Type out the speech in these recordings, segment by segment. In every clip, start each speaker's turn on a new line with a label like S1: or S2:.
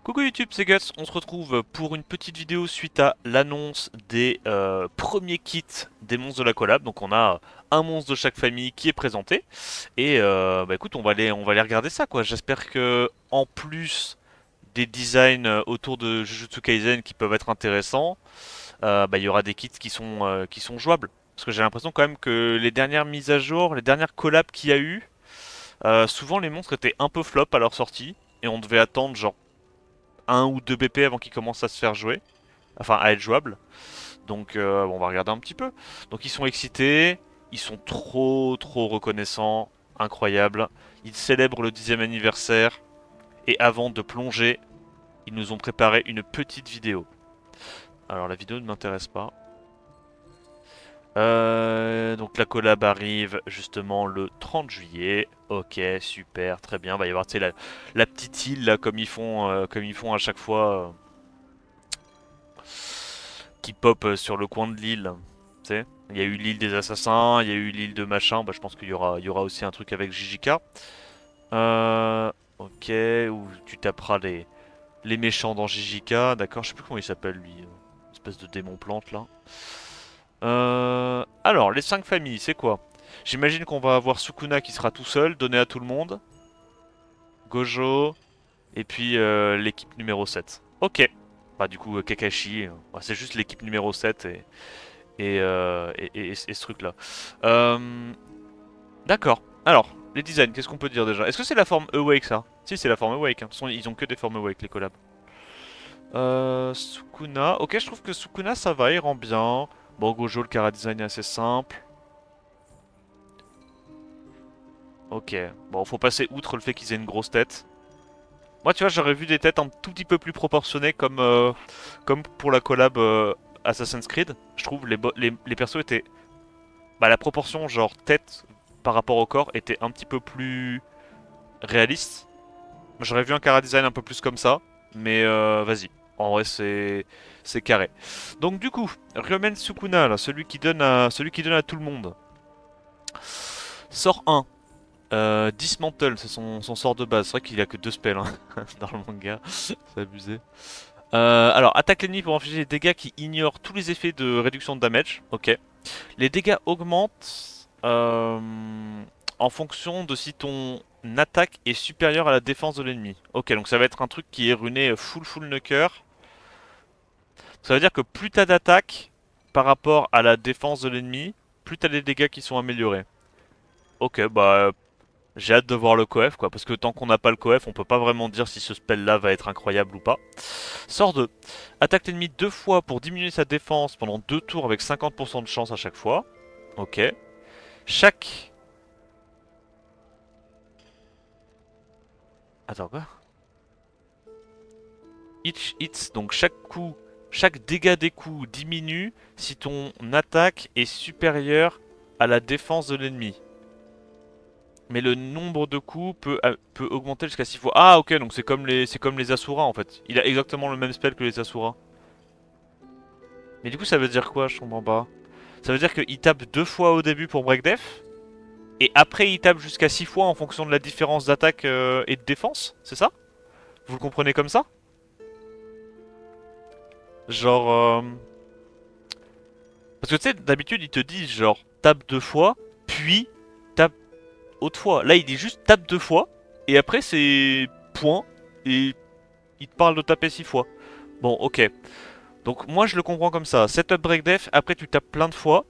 S1: Coucou YouTube, c'est Guts, on se retrouve pour une petite vidéo suite à l'annonce des premiers kits des monstres de la collab. Donc on a un monstre de chaque famille qui est présenté. Et bah écoute, on va aller regarder ça quoi. J'espère que en plus des designs autour de Jujutsu Kaisen qui peuvent être intéressants, bah il y aura des kits qui sont jouables. Parce que j'ai l'impression quand même que les dernières mises à jour, les dernières collabs qu'il y a eu, souvent les monstres étaient un peu flop à leur sortie. Et on devait attendre genre un ou deux BP avant qu'ils commencent à se faire jouer, enfin à être jouables. Donc bon, on va regarder un petit peu. Donc ils sont excités, ils sont trop reconnaissants, incroyable. Ils célèbrent le 10e anniversaire et avant de plonger, ils nous ont préparé une petite vidéo. Alors la vidéo ne m'intéresse pas. Donc la collab arrive justement le 30 juillet. Ok, super, très bien. Va y avoir la petite île là comme ils font à chaque fois. Qui pop sur le coin de l'île. Tu sais, il y a eu l'île des assassins, il y a eu l'île de machin. Bah, je pense qu'il y aura aussi un truc avec JJK. Ok, où tu taperas les méchants dans JJK. D'accord, je sais plus comment il s'appelle lui. Espèce de démon plante là. Alors, les 5 familles, c'est quoi? J'imagine qu'on va avoir Sukuna qui sera tout seul, donné à tout le monde. Gojo, et puis l'équipe numéro 7. Ok. Bah du coup Kakashi, bah, c'est juste l'équipe numéro 7 et ce truc là. D'accord. Alors, les designs, qu'est-ce qu'on peut dire déjà? Est-ce que c'est la forme Awake ça? Si c'est la forme Awake, hein. De toute façon, ils ont que des formes Awake les collabs. Sukuna, ok je trouve que Sukuna ça va, il rend bien. Bon Gojo le cara design est assez simple. Ok, bon faut passer outre le fait qu'ils aient une grosse tête. Moi, tu vois, j'aurais vu des têtes un tout petit peu plus proportionnées comme pour la collab Assassin's Creed. Je trouve les persos étaient... Bah, la proportion, genre tête par rapport au corps, était un petit peu plus réaliste. J'aurais vu un chara design un peu plus comme ça, mais vas-y. En vrai, c'est carré. Donc du coup, Ryomen Sukuna, là, celui qui donne à tout le monde, sort 1. Dismantle, c'est son sort de base. C'est vrai qu'il a que 2 spells hein, dans le manga. C'est abusé. Alors, attaque l'ennemi pour infliger des dégâts qui ignorent tous les effets de réduction de damage. Ok. Les dégâts augmentent en fonction de si ton attaque est supérieure à la défense de l'ennemi. Ok, donc ça va être un truc qui est runé full knocker. Ça veut dire que plus t'as d'attaque par rapport à la défense de l'ennemi, plus t'as des dégâts qui sont améliorés. Ok, bah j'ai hâte de voir le coef quoi, parce que tant qu'on n'a pas le coef, on peut pas vraiment dire si ce spell là va être incroyable ou pas. Sort 2. Attaque l'ennemi 2 fois pour diminuer sa défense pendant 2 tours avec 50% de chance à chaque fois. Ok. Chaque... Attends quoi? Each hits, donc chaque coup, chaque dégât des coups diminue si ton attaque est supérieure à la défense de l'ennemi. Mais le nombre de coups peut augmenter jusqu'à 6 fois. Ah ok, donc c'est comme les Asura en fait. Il a exactement le même spell que les Asura. Mais du coup ça veut dire quoi, je comprends pas. Ça veut dire qu'il tape 2 fois au début pour break def. Et après, il tape jusqu'à 6 fois en fonction de la différence d'attaque et de défense, c'est ça? Vous le comprenez comme ça? Genre... Parce que tu sais, d'habitude, ils te disent genre tape 2 fois, puis tape autre fois. Là, il dit juste tape 2 fois, et après, c'est point, et il te parle de taper 6 fois. Bon, ok. Donc moi, je le comprends comme ça. Setup break def, après, tu tapes plein de fois.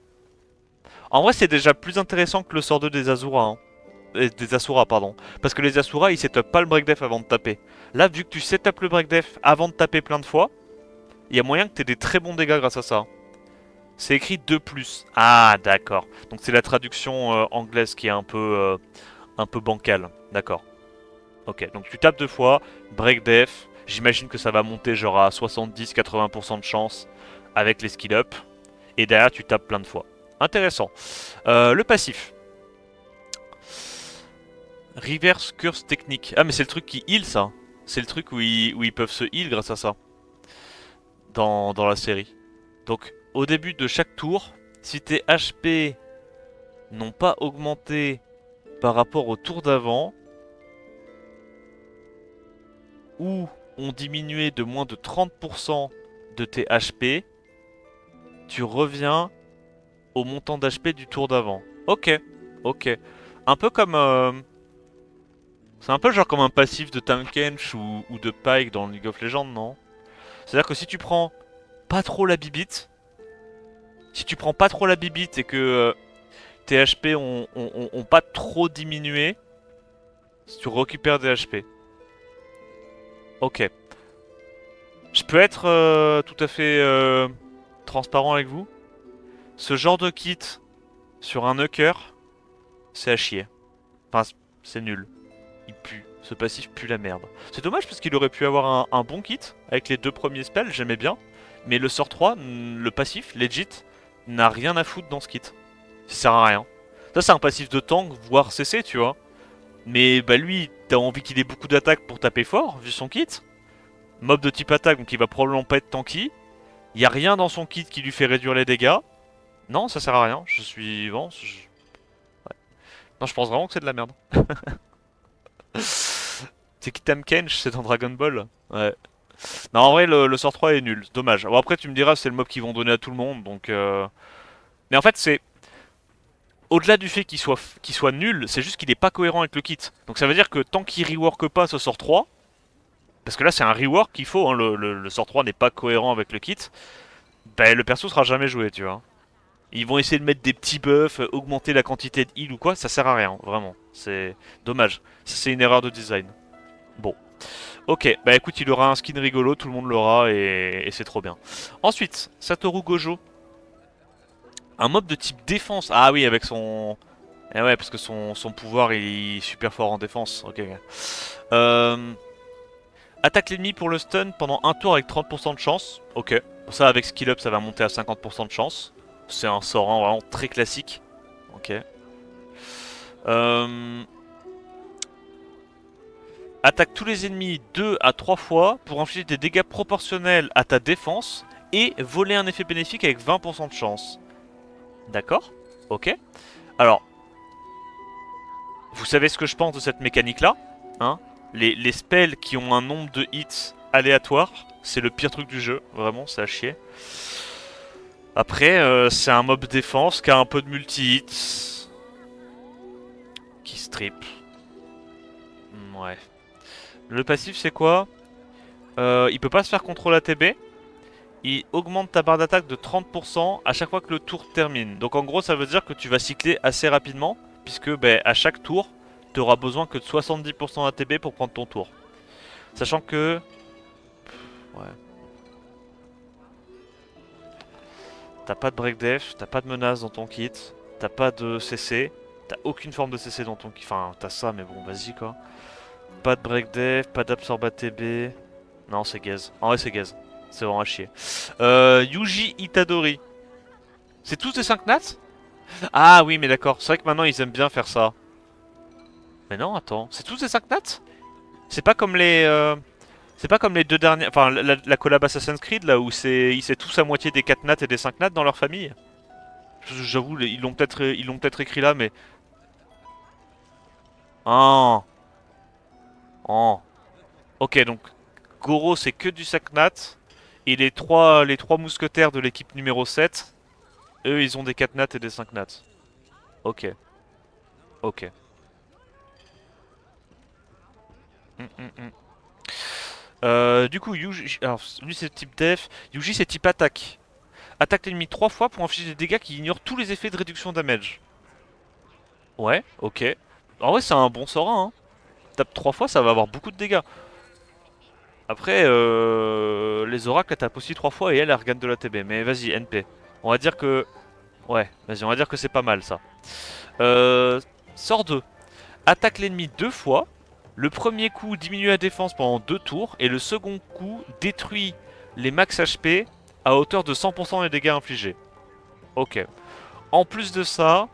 S1: En vrai, c'est déjà plus intéressant que le sort 2 des Azura, hein. Des Asura, pardon. Parce que les Asura, ils setup pas le break def avant de taper. Là, vu que tu setup le break def avant de taper plein de fois, il y a moyen que tu aies des très bons dégâts grâce à ça. C'est écrit 2+. Ah, d'accord. Donc c'est la traduction anglaise qui est un peu bancale. D'accord. Ok, donc tu tapes 2 fois, break def. J'imagine que ça va monter genre à 70-80% de chance avec les skill up. Et derrière, tu tapes plein de fois. Intéressant. Le passif. Reverse Curse Technique. Ah, mais c'est le truc qui heal ça. C'est le truc où ils peuvent se heal grâce à ça. Dans la série. Donc, au début de chaque tour, si tes HP n'ont pas augmenté par rapport au tour d'avant, ou ont diminué de moins de 30% de tes HP, tu reviens au montant d'HP du tour d'avant. Ok, ok. Un peu comme... c'est un peu genre comme un passif de Tankkench ou de Pyke dans League of Legends, non? C'est-à-dire que si tu prends pas trop la bibite, si tu prends pas trop la bibite et que tes HP ont pas trop diminué, tu récupères des HP. Ok. Je peux être tout à fait transparent avec vous. Ce genre de kit sur un Nuker, c'est à chier. Enfin, c'est nul. Il pue. Ce passif pue la merde. C'est dommage parce qu'il aurait pu avoir un bon kit avec les deux premiers spells, j'aimais bien. Mais le sort 3, le passif, legit, n'a rien à foutre dans ce kit. Ça sert à rien. Ça, c'est un passif de tank, voire CC, tu vois. Mais bah lui, t'as envie qu'il ait beaucoup d'attaques pour taper fort, vu son kit. Mob de type attaque, donc il va probablement pas être tanky. Y a rien dans son kit qui lui fait réduire les dégâts. Non, ça sert à rien. Je suis... Bon, non, je pense vraiment que c'est de la merde. C'est Kitam Kench, c'est dans Dragon Ball. Ouais. Non, en vrai, le sort 3 est nul. Dommage. Bon, après, tu me diras, c'est le mob qu'ils vont donner à tout le monde, donc... Mais en fait, c'est... Au-delà du fait qu'il soit nul, c'est juste qu'il est pas cohérent avec le kit. Donc ça veut dire que tant qu'il rework pas ce sort 3, parce que là c'est un rework qu'il faut, hein, le sort 3 n'est pas cohérent avec le kit, bah le perso sera jamais joué, tu vois. Ils vont essayer de mettre des petits buffs, augmenter la quantité de heal ou quoi, ça sert à rien, vraiment. C'est dommage. Ça, c'est une erreur de design. Bon. Ok, bah écoute, il aura un skin rigolo, tout le monde l'aura et c'est trop bien. Ensuite, Satoru Gojo. Un mob de type défense. Ah oui, avec son... Eh ouais, parce que son pouvoir il est super fort en défense. Ok. Euh... Attaque l'ennemi pour le stun pendant un tour avec 30% de chance. Ok. Ça, avec skill up, ça va monter à 50% de chance. C'est un sort hein, vraiment très classique. Ok. Attaque tous les ennemis 2 à 3 fois pour infliger des dégâts proportionnels à ta défense et voler un effet bénéfique avec 20% de chance. D'accord. Ok. Alors, vous savez ce que je pense de cette mécanique-là, hein? Les spells qui ont un nombre de hits aléatoire, c'est le pire truc du jeu, vraiment, c'est à chier. Après, c'est un mob défense qui a un peu de multi-hits, qui strip. Ouais. Le passif, c'est quoi? Il peut pas se faire contrôle ATB. Il augmente ta barre d'attaque de 30% à chaque fois que le tour termine. Donc en gros, ça veut dire que tu vas cycler assez rapidement, puisque ben, à chaque tour, tu auras besoin que de 70% d'ATB pour prendre ton tour. Sachant que... Ouais. T'as pas de break def, t'as pas de menace dans ton kit, t'as pas de CC, t'as aucune forme de CC dans ton kit. Enfin, t'as ça, mais bon, vas-y quoi. Pas de break def, pas d'absorb ATB. Non, c'est gaze. En vrai, c'est gaze. C'est vraiment à chier. Yuji Itadori. C'est tous des 5 nats? Ah oui, mais d'accord. C'est vrai que maintenant, ils aiment bien faire ça. Mais non, attends. C'est tous des 5 nats? C'est pas comme les... C'est pas comme les deux dernières... Enfin, la collab Assassin's Creed, là, où c'est tous à moitié des 4 nats et des 5 nats dans leur famille. J'avoue, ils l'ont peut-être écrit là, mais... Ah. Oh. Ok, donc Goro c'est que du 5 nat. Et les trois mousquetaires de l'équipe numéro 7, eux ils ont des 4 nats et des 5 nats. Ok, ok. Mm. Du coup, Yuji, alors lui c'est type def, Yuji c'est type attaque. Attaque l'ennemi 3 fois pour infliger des dégâts qui ignorent tous les effets de réduction damage. Ouais, ok. En vrai c'est un bon sort 1, hein. Tape 3 fois ça va avoir beaucoup de dégâts. Après, les oracles elles tapent aussi 3 fois et elles regagnent de la TB. Mais vas-y, NP. On va dire que... Ouais, vas-y, on va dire que c'est pas mal ça. Sort 2. Attaque l'ennemi 2 fois. Le premier coup diminue la défense pendant 2 tours. Et le second coup détruit les max HP à hauteur de 100% des dégâts infligés. Ok. En plus de ça,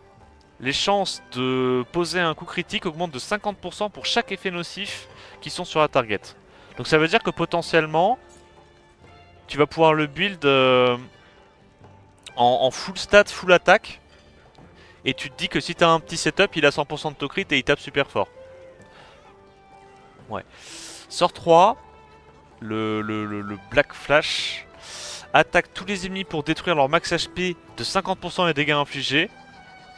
S1: les chances de poser un coup critique augmentent de 50% pour chaque effet nocif qui sont sur la target. Donc ça veut dire que potentiellement, tu vas pouvoir le build en full stat, full attaque. Et tu te dis que si t'as un petit setup, il a 100% de to crit et il tape super fort. Ouais. Sort 3. le Black Flash. Attaque tous les ennemis pour détruire leur max HP de 50% des dégâts infligés.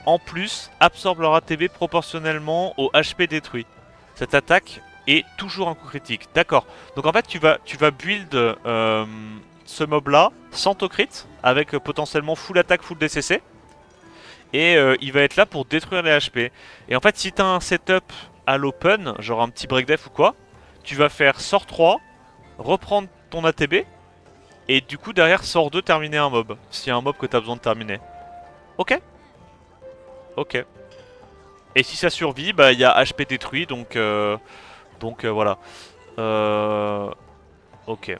S1: En plus, absorbe leur ATB proportionnellement au HP détruit. Cette attaque est toujours un coup critique. D'accord. Donc en fait, tu vas build ce mob là sans to crit, avec potentiellement full attaque, full DCC. Et il va être là pour détruire les HP. Et en fait, si t'as un setup à l'open, genre un petit break def ou quoi, tu vas faire sort 3, reprendre ton ATB, et du coup derrière sort 2, terminer un mob. S'il y a un mob que t'as besoin de terminer. Ok. Ok. Et si ça survit, bah il y a HP détruit, donc voilà. Ok.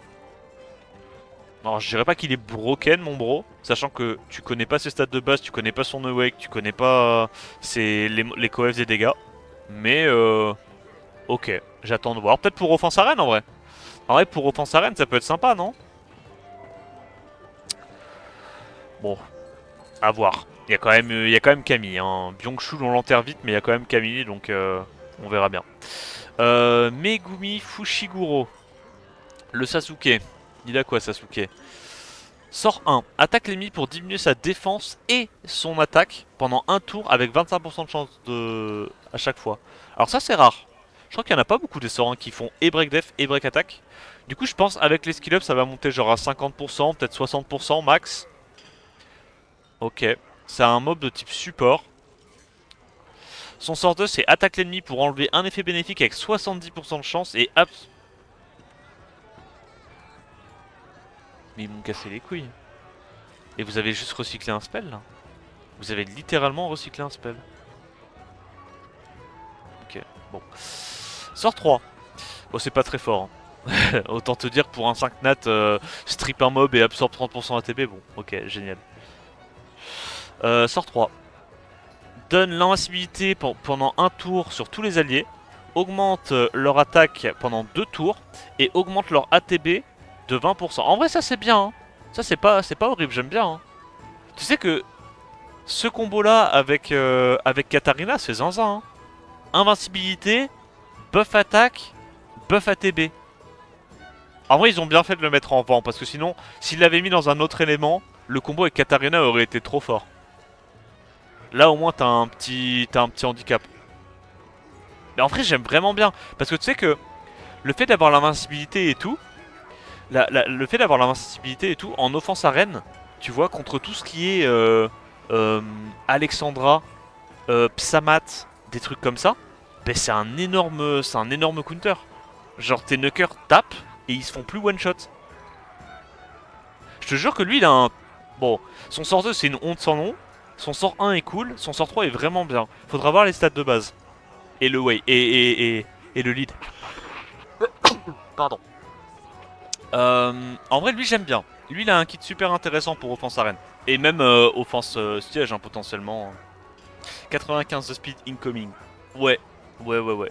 S1: Alors je dirais pas qu'il est broken mon bro, sachant que tu connais pas ses stats de base, tu connais pas son awake, tu connais pas les coefs des dégâts. Mais ok, j'attends de voir. Peut-être pour offense arène en vrai. En vrai pour offense arène ça peut être sympa non? Bon, à voir. Il y a quand même Camille. Hein. Byung-Chul on l'enterre vite mais il y a quand même Camille donc on verra bien. Megumi Fushiguro. Le Sasuke. Il a quoi Sasuke? Sort 1. Attaque l'ennemi pour diminuer sa défense et son attaque pendant un tour avec 25% de chance de... à chaque fois. Alors ça c'est rare. Je crois qu'il n'y en a pas beaucoup des sorts 1 qui font et break def et break attack. Du coup je pense avec les skill up ça va monter genre à 50%, peut-être 60% max. Ok. C'est un mob de type support. Son sort 2 c'est attaque l'ennemi pour enlever un effet bénéfique avec 70% de chance et mais ils m'ont cassé les couilles. Et vous avez juste recyclé un spell là? Vous avez littéralement recyclé un spell. Ok, bon. Sort 3. Bon, c'est pas très fort. Hein. Autant te dire pour un 5 nat, strip un mob et absorbe 30% ATB. Bon, ok, génial. Sort 3. Donne l'invincibilité pendant un tour sur tous les alliés. Augmente leur attaque pendant 2 tours. Et augmente leur ATB de 20%. En vrai, ça c'est bien. Hein. Ça c'est pas horrible, j'aime bien. Hein. Tu sais que ce combo là avec Katarina, c'est zinzin. Hein. Invincibilité, buff attaque, buff ATB. En vrai, ils ont bien fait de le mettre en vent parce que sinon, s'ils l'avaient mis dans un autre élément, le combo avec Katarina aurait été trop fort. Là, au moins, t'as un petit handicap. Mais en vrai, j'aime vraiment bien parce que tu sais que le fait d'avoir l'invincibilité et tout, le fait d'avoir l'invincibilité et tout en offense arène, tu vois, contre tout ce qui est Alexandra, Psamat, des trucs comme ça, ben c'est un énorme counter. Genre tes knockers tapent et ils se font plus one shot. Je te jure que lui il a un... Bon, son sort 2 c'est une honte sans nom. Son sort 1 est cool, son sort 3 est vraiment bien. Faudra voir les stats de base. Et le way, et le lead. Pardon. En vrai lui j'aime bien. Lui il a un kit super intéressant pour offense arène. Et même offense siège hein, potentiellement. 95 de speed incoming. Ouais, ouais.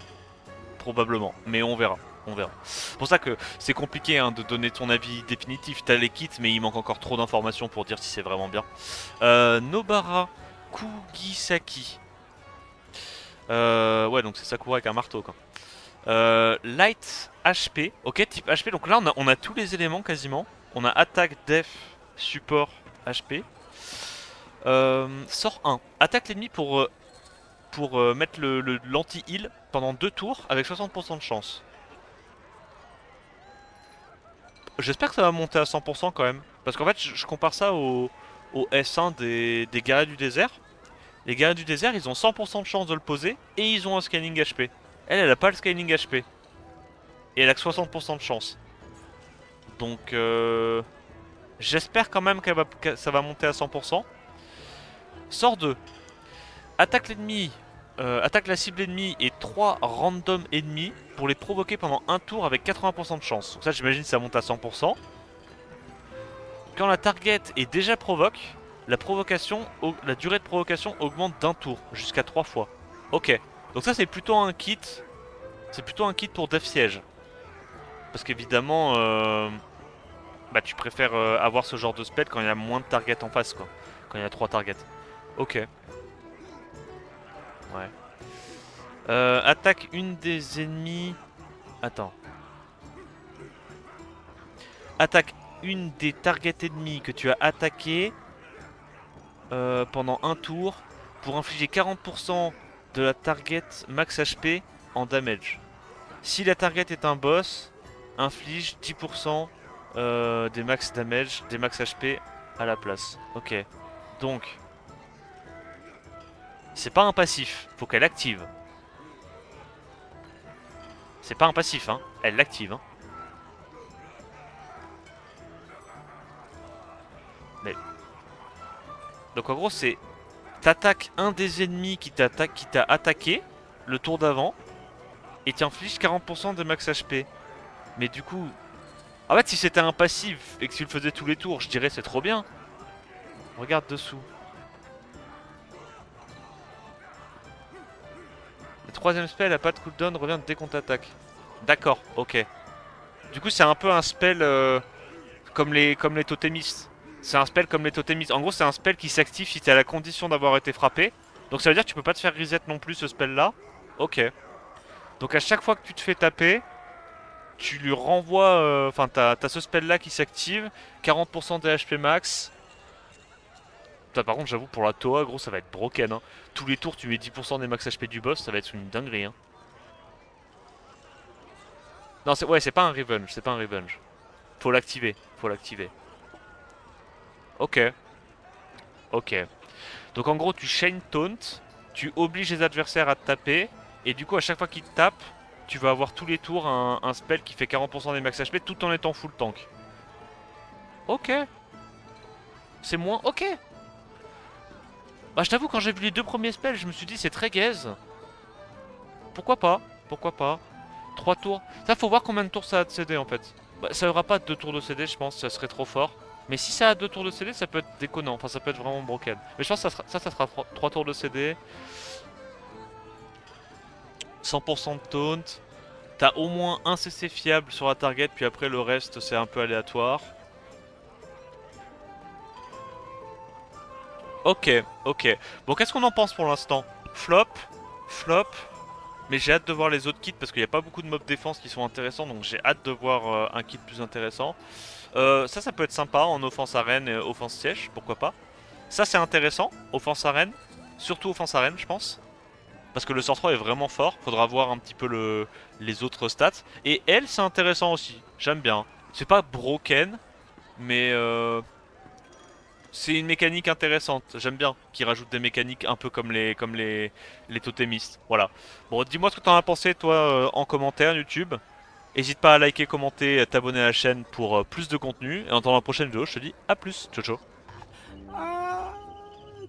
S1: Probablement, mais on verra. On verra. C'est pour ça que c'est compliqué hein, de donner ton avis définitif. T'as les kits, mais il manque encore trop d'informations pour dire si c'est vraiment bien. Nobara Kugisaki. Ouais, donc c'est Sakura avec un marteau quoi. Light HP. Ok, type HP. Donc là, on a tous les éléments quasiment. On a attaque, def, support, HP. Sort 1. Attaque l'ennemi pour mettre l'anti-heal pendant 2 tours avec 60% de chance. J'espère que ça va monter à 100% quand même. Parce qu'en fait, je compare ça au S1 des guerriers du désert. Les guerriers du désert, ils ont 100% de chance de le poser et ils ont un scaling HP. Elle a pas le scaling HP. Et elle a que 60% de chance. Donc, j'espère quand même que ça va monter à 100%. Sort 2. Attaque l'ennemi. Attaque la cible ennemie et 3 random ennemis pour les provoquer pendant un tour avec 80% de chance. Donc ça j'imagine ça monte à 100%. Quand la target est déjà provoque, la durée de provocation augmente d'un tour, jusqu'à 3 fois. Ok, donc ça c'est plutôt un kit. C'est plutôt un kit pour Def Siege. Parce qu'évidemment, bah tu préfères avoir ce genre de spell quand il y a moins de targets en face quoi. Quand il y a 3 targets. Ok. Ouais. Attaque une des ennemis. Attends. Attaque une des targets ennemis que tu as attaqué pendant un tour pour infliger 40% de la target max HP en damage. Si la target est un boss, inflige 10% des max damage, des max HP à la place. Ok. Donc, c'est pas un passif, faut qu'elle active. C'est pas un passif, hein. Elle l'active, hein. Mais... Donc en gros, c'est... T'attaques un des ennemis qui t'a attaqué le tour d'avant et t'infliges 40% de max HP. Mais du coup... En fait, si c'était un passif et que tu le faisais tous les tours, je dirais c'est trop bien. Regarde dessous. Le troisième spell a pas de cooldown, revient dès qu'on t'attaque. D'accord, ok. Du coup, c'est un peu un spell comme les totémistes. C'est un spell comme les totémistes. En gros, c'est un spell qui s'active si t'es à la condition d'avoir été frappé. Donc ça veut dire que tu peux pas te faire reset non plus ce spell là. Ok. Donc à chaque fois que tu te fais taper, tu lui renvoies... Enfin, t'as ce spell là qui s'active. 40% de HP max. Putain, par contre, j'avoue, pour la Toa, gros, ça va être broken. Hein. Tous les tours, tu mets 10% des max HP du boss, ça va être une dinguerie. Hein. Non, ouais, c'est pas un revenge, c'est pas un revenge. Faut l'activer, faut l'activer. Ok, ok. Donc en gros, tu chain taunt, tu obliges les adversaires à te taper, et du coup, à chaque fois qu'ils te tapent, tu vas avoir tous les tours un spell qui fait 40% des max HP tout en étant full tank. Ok. C'est moins... Ok. Bah je t'avoue, quand j'ai vu les deux premiers spells, je me suis dit c'est très gaze. Pourquoi pas? Pourquoi pas? 3 tours. Ça, faut voir combien de tours ça a de CD en fait. Bah, ça aura pas 2 tours de CD, je pense, ça serait trop fort. Mais si ça a 2 tours de CD, ça peut être déconnant. Enfin, ça peut être vraiment broken. Mais je pense que ça sera 3 tours de CD. 100% de taunt. T'as au moins un CC fiable sur la target, puis après le reste c'est un peu aléatoire. Ok, ok. Bon, qu'est-ce qu'on en pense pour l'instant? Flop, flop. Mais j'ai hâte de voir les autres kits parce qu'il n'y a pas beaucoup de mobs défense qui sont intéressants, donc j'ai hâte de voir un kit plus intéressant. Ça peut être sympa en offense arène et offense siège, pourquoi pas. Ça c'est intéressant, offense arène, surtout offense arène je pense. Parce que le sort 3 est vraiment fort, faudra voir un petit peu les autres stats. Et elle c'est intéressant aussi, j'aime bien. C'est pas broken, mais c'est une mécanique intéressante, j'aime bien, qui rajoute des mécaniques un peu les totémistes. Voilà. Bon, dis-moi ce que t'en as pensé, toi, en commentaire YouTube. N'hésite pas à liker, commenter, t'abonner à la chaîne pour plus de contenu. Et en attendant la prochaine vidéo, je te dis à plus. Ciao, ciao.